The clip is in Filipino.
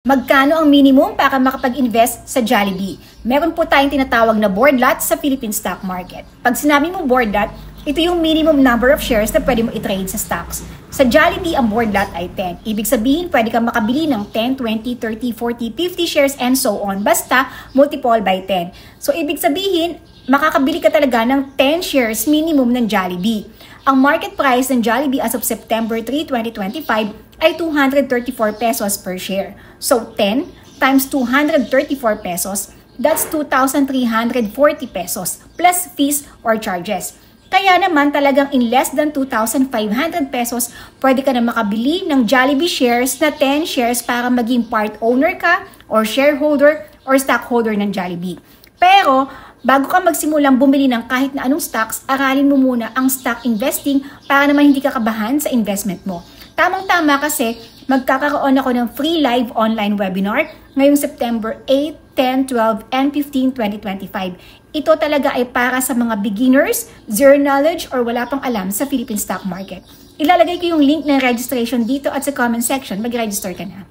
Magkano ang minimum para makapag-invest sa Jollibee? Meron po tayong tinatawag na board lot sa Philippine stock market. Pag sinabi mo board lot, ito yung minimum number of shares na pwede mo i-trade sa stocks. Sa Jollibee, ang board lot ay 10. Ibig sabihin, pwede kang makabili ng 10, 20, 30, 40, 50 shares and so on. Basta, multiple by 10. So, ibig sabihin, makakabili ka talaga ng 10 shares minimum ng Jollibee. Ang market price ng Jollibee as of September 3, 2025 ay 234 pesos per share. So, 10 times 234 pesos, that's 2,340 pesos plus fees or charges. Kaya naman talagang in less than 2,500 pesos, pwede ka na makabili ng Jollibee shares na 10 shares para maging part owner ka or shareholder or stockholder ng Jollibee. Pero, bago ka magsimulang bumili ng kahit na anong stocks, aralin mo muna ang stock investing para naman hindi ka kabahan sa investment mo. Tamang-tama kasi magkakaroon ako ng free live online webinar ngayong September 8, 10, 12, and 15, 2025. Ito talaga ay para sa mga beginners, zero knowledge, or wala pang alam sa Philippine stock market. Ilalagay ko yung link ng registration dito at sa comment section, mag-register ka na.